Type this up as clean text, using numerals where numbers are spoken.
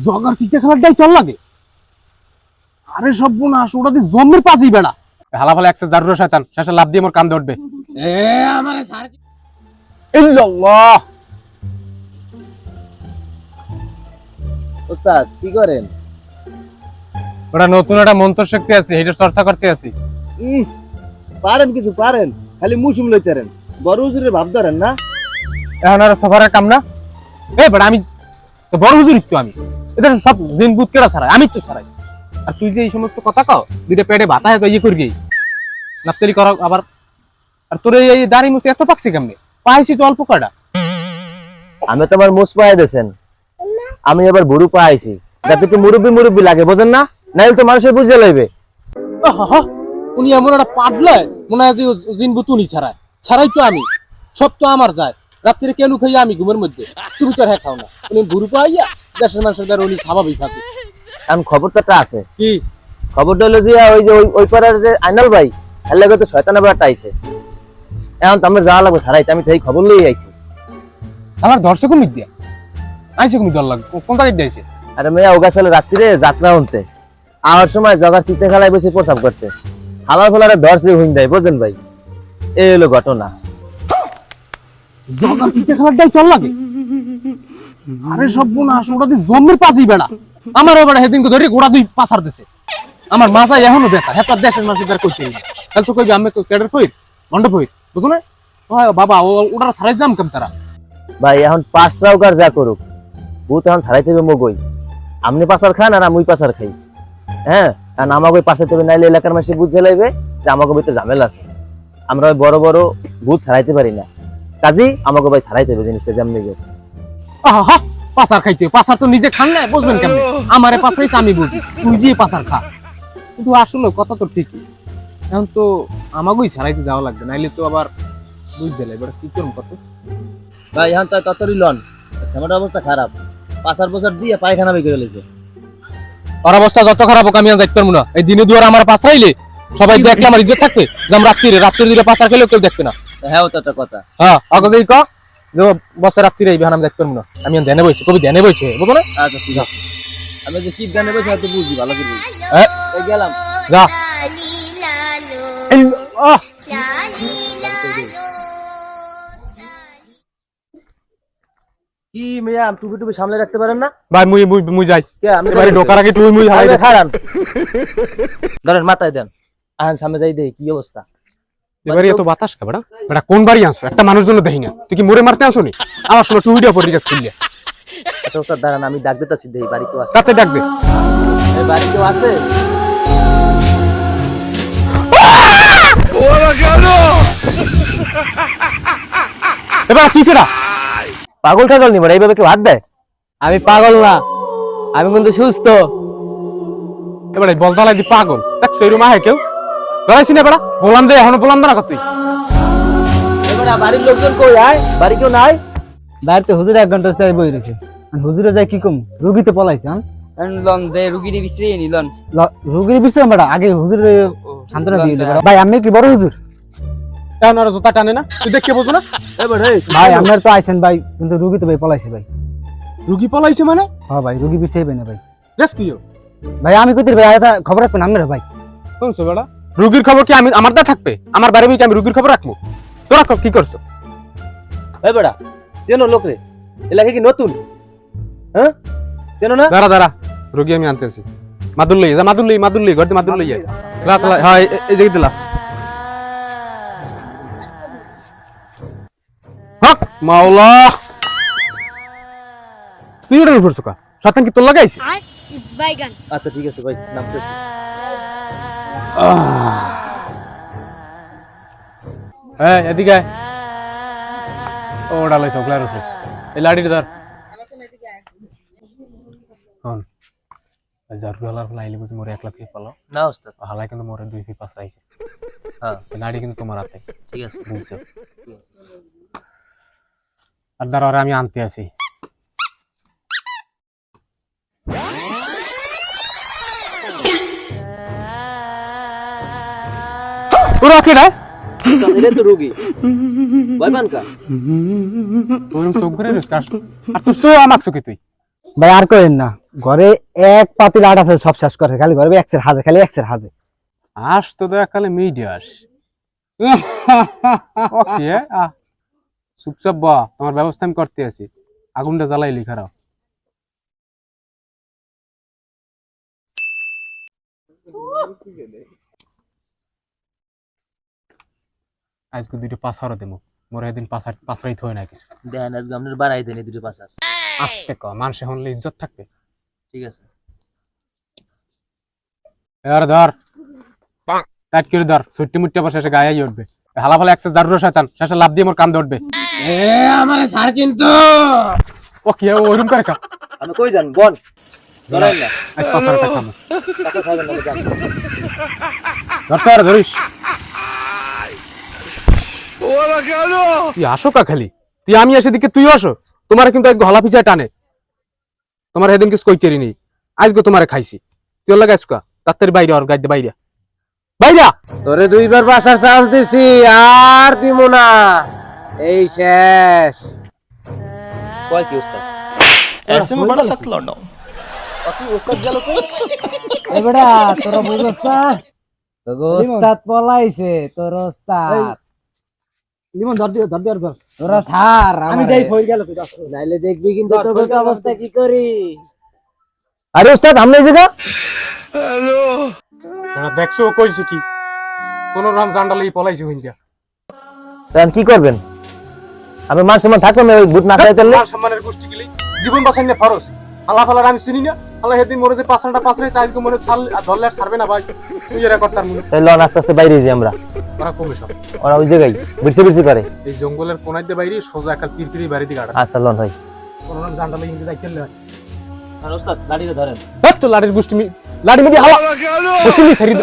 Jogger চিঠা খেলাটাই চল লাগে। আরে সব বোনাস ওটা দিয়ে জন্মের পাঁচই বেড়া হালা ফালা একসে জারুর শয়তান শেষে লাভ দিয়ে মোর কান ধরবে। আমারে স্যার ইল্লাল্লাহ। ওস্তাদ কি করেন? ওটা নতুন একটা মন্ত্র শক্তি আছে, এটা চর্চা করতে আছি। পারেন কিছু পারেন, খালি মুসুম লইতারেন, বড় হুজুরের ভাব ধরেন না। এখন আর সফরের কাম না। এই বেটা আমি তো বড় হুজুর একটু, আমি এটা সব জিন বুত কেরা ছাড়াই, আমি তো ছাড়াই। আর তুই যে এই সমস্ত কথা কও, দুইটা পেটে বাতা হয় ইয়ে করবি নাপতালি করা আবার। আর তোর এই দাড়ি মুছে এত পাকছি কেমনে? পাইছি তো অল্প কাটা। আমি তো আমার মুছ পায়ে দেছেন, আমি এবার বুড়ু পাইছি যাতে একটু মুরব্বি মুরব্বি লাগে, বোঝেন না? নাইলে তো মানুষের বুঝে লইবে। উনি এমন একটা পাটলে মনে হয় যে জিন বুত উনি ছাড়াই, ছাড়াই তো আমি সব তো আমার যায়। রাত্রে কেন খাইয়া আমি ঘুমের মধ্যে, তুমি তো হ্যাঁ খাও না। উনি বুড়ো পাইয়া দেশের মানুষের দ্বারা উনি খাবাবই খাবে। এখন খবরটা আছে কি খবরটা হলো যে ওই যে ওই পাড়ার যে আইনাল ভাই এর লাগে তো শয়তান আবার আইছে। এখন তো আমার যাওয়া লাগবে ছাড়াইতে, আমি সেই খবর লই আইছি। আমার ধরছে কোন দিয়া আইছে, কোন দল লাগবে কোন তারিখ দিয়েছে? আরে মেয়া ওগা চলে রাত্রিরে যাত্রা শুনতে, আমার সময় জগার চিত্তে খেলায় বসে প্রসাব করতে হালার ফলারে ধরছে হইন দেয়, বুঝলেন ভাই? এই হলো ঘটনা। জগার চিঠা খেলাটাই চল লাগে। আরে সব বোনাস ওটা দিয়ে জন্মের পাঁচই বেড়া আমার এবার সেদিনকে ধরে গোড়া দুই পাছার দিছে। আমার মাথা এখনো ব্যথা, হেপার দেশের মানুষ তার করতে তাহলে তো কইবি আমি তো সেটার কই মন্ড কই বুঝো না? বাবা ওটা ছাড়াই যাম কেম তারা। ভাই এখন পাঁচরাও কার যা করুক, ভূত এখন ছাড়াইতে হবে মগই। আপনি পাচার খান আর আমি পাচার খাই, হ্যাঁ? কারণ আমাকে পাশে থেকে নাইলে এলাকার মানুষ বুঝে লাইবে যে আমাকে ভিতরে ঝামেলা আছে। আমরা ওই বড় বড় ভূত ছাড়াইতে পারি না, কাজী আমাকে ভাই ছাড়াইতে হবে জিনিসটা যেমনি গিয়ে। আহা পাচার খাইতে, পাচার তো নিজে খান না, বুঝবেন কেমনে? আমারে পাচাইছে আমি বুঝি, তুই দিয়ে পাচার খা। কিন্তু আসলে কথা তো ঠিকই, এখন তো আমাকেই ছাড়াইতে যাওয়া লাগবে, নাইলে তো আবার বুঝতে লাগবে কি করুন কত। ভাই এখন তো ততরি লন, সেমাটার অবস্থা খারাপ, পাচার পাচার দিয়ে পায়খানা বেঁকে গেলেছে। ওর অবস্থা যত খারাপ হোক আমি আর দেখতে পারবো না। এই দিনে দুয়ার আমার পাচাইলে সবাই দেখলে আমার ইজ্জত থাকবে, যে আমি রাত্রিরে দিলে পাচার খেলেও কেউ দেখবে না। হ্যাঁ ওটা একটা কথা। হ্যাঁ আগে দিই ক যে বছর রাত্রিরে এই বিহান আমি দেখতে পারবো না। আমি ধ্যানে বইছি, কবি ধ্যানে বইছে বুঝো না? আচ্ছা ঠিক আছে, আমি যে কি গানে বসে হয়তো বুঝি ভালো করে বুঝি। হ্যাঁ গেলাম যা। কি মেয়া টুপি টুপি সামনে রাখতে পারেন না? ভাই মুই যাই, কে আমি এবারে ঢোকার আগে তুই মুই হারাই খারান ধরেন মাথায় দেন, আহেন সামনে যাই দেই কি অবস্থা। এবারে এত বাতাস কা বড়া বড়া কোন বাড়ি আসো? একটা মানুষ জন্য দেখি না, তুই কি মোরে মারতে আসো নি? আমার সময় টুইটা পড়ে গেছে খুললে। আচ্ছা ওস্তাদ দাঁড়ান, আমি ডাক দিতেছি দেই, বাড়ি কেউ আছে? কাতে ডাকবে? এই বাড়ি কেউ আছে? এবার কি কেডা? পাগল টাগল নি বড়া, এইভাবে কেউ হাত দেয়? আমি পাগল না, আমি কিন্তু সুস্থ। এবারে বলতা লাগি পাগল দেখছো এরকম আহে কেউ ধরাইছি না বড়া? বললাম দে এখনো বললাম না কতই। এবারে বাড়ির লোকজন কই আয়, বাড়ি কেউ নাই? বাড়িতে হুজুর 1 ঘন্টা স্থায়ী বই রয়েছে। হুজুরে যাই কি কম, রুগীতে পলাইছে। লন যে রুগীরে বিশ্রে নিলন রুগীর বিষয় বেড়া আগে হুজুরে সান্ত্বনা দিয়ে দিল। ভাই আমি কি বড় হুজুর? কেন আর জুতা টানে না? তুই দেখে বোঝো না? এবারে ভাই আপনার তো আইছেন ভাই, কিন্তু রুগী তো ভাই পলাইছে ভাই। রুগী পলাইছে মানে? হ্যাঁ ভাই রুগী বিষয় না ভাই। দেখ কিও ভাই আমি কইতে ভাই আরে খবর রাখবেন আমরা ভাই। শুনছো বড়া? রুগীর খবর কি আমি আমার দা থাকবে? আমার বাড়ি বই আমি রুগীর খবর রাখবো? তোরা কি করছো? এই বড়া চেনো লোক রে, এলাকা কি নতুন? হ্যাঁ চেনো না? দাঁড়া দাঁড়া, রুগী আমি আনতে আছি। মাদুর লই যা, মাদুর লই ঘরতে মাদুর লই ক্লাস হ্যাঁ এই জায়গাতে লাস হক মাওলা। তুই ওটা উপর সুকা শতাং কি তোর লাগাইছে? বাইগান আচ্ছা ঠিক আছে ভাই, নামতেছি। হ্যাঁ এদিকে আয়। ও ডালাই সকলার উপরে এই লাড়িটা ধর। হন জারু হালার লাইলে বুঝি মোরে 1 লাখ থেকে পালো না ওস্তাদ, হালাই কিন্তু মোরে 2 ফি 5 রাইছে। হ্যাঁ লাড়ি কিন্তু তোমার হাতে, ঠিক আছে বুঝছো? আর দাঁড়া আমি আনতে আসি। তোরা কে রে? এটা তো রোগী ভাই মানকা। তোর চোখ করে রেস কাট আর তুই সো আমাক চোখে তুই ভাই আর কইেন না, ঘরে এক পাতিল আটা আছে, সব শেষ করছে, খালি ঘরে এক্সের হাজে, খালি এক্সের হাজে। আস তো দেখালে মিডিয়া আস ওকে চুপচাপ বা তোমার ব্যবস্থা আমি করতে আছি। আগুনটা জ্বালাইলি খারাপ। আজকে দুটো পাসারও দেবো, মোর এদিন পাসারাই থই না কিছু। দেন আজকে আপনার বাড়াই দেন এই দুটো পাশার। আস্তে ক, মানুষ হলে ইজ্জত থাকবে। ঠিক আছে এবার ধর টাইট করে ধর, ছুট্টি মুট্টি আবার শেষে গায়ে উঠবে। হালা ফালা একসে জারুর শয়তান শেষে লাভ দিয়ে মোর কান্দে উঠবে। আমারে স্যার কিন্তু ও কি ওইরকম করে খা। আমি কই যান বল ধরেন না আজ পাসারটা খাবো। পাশা খাবেন না যান। ধর স্যার ধরিস। তুই আসো কা খালি, তুই আমি আসে দিকে তুই আসো। তোমার কিন্তু আজকে হলা পিছায় টানে। তোমার সেদিন কিছু কইতেরি নেই, আজকে তোমারে খাইছি। তুই ওর লাগাইস কা তাড়াতাড়ি বাইরে আর গাইতে বাইরে বাইরা। তোরে দুইবার পাশার চান্স দিছি, আর দিব না, এই শেষ। কয় কি উস্তাদ ऐसे में बड़ा सख्त लौंडा हूं। কি উস্তাদ গেল কই? এ বেটা তোরা বুঝছ না, তোর ওস্তাদ পলাইছে, তোর ওস্তাদ। লিমন ধর দিও, ধর দিও, ধর। তোরা ছাড় আমি আমারে। দেই ফইল গেল তুই, নাইলে দেখবি কিন্তু তোর কি অবস্থা কি করি। আরে উস্তাদ আমনে এই জায়গা দেখছো ও কইছে কি, কোন রাম জান্ডালেই পলাইছে হইয়া। তাহলে কি করবেন? আমি মান সম্মান থাকবে না ওই বুট না খাইতে পারলে? মান সম্মানের গোষ্ঠী গেলি জীবন বাঁচাই না ফরজ। আল্লাহ ফালার আমি চিনি না, আল্লাহ সেদিন মরে যে পাঁচটা পাঁচরে চাইকে মরে ছাল ধরলে আর ছাড়বে না ভাই। তুই এরা করতার মনে তাই লন আস্তে আস্তে বাইরে যাই আমরা। ওরা কমে সব ওরা ওই জায়গায় বিরসি বিরসি করে। এই জঙ্গলের কোনায় দিয়ে বাইরে সোজা একটা পিরপিরি বাড়ি দিকে আটা আচ্ছা লন হয়। কোন রাম জান্ডালে হিন্দে যাইতে হয়। আর উস্তাদ লাঠিটা ধরেন। দেখ তো লাঠির গোষ্ঠী লাঠি মিডি হাওয়া বকিলি ছাড়ি দে।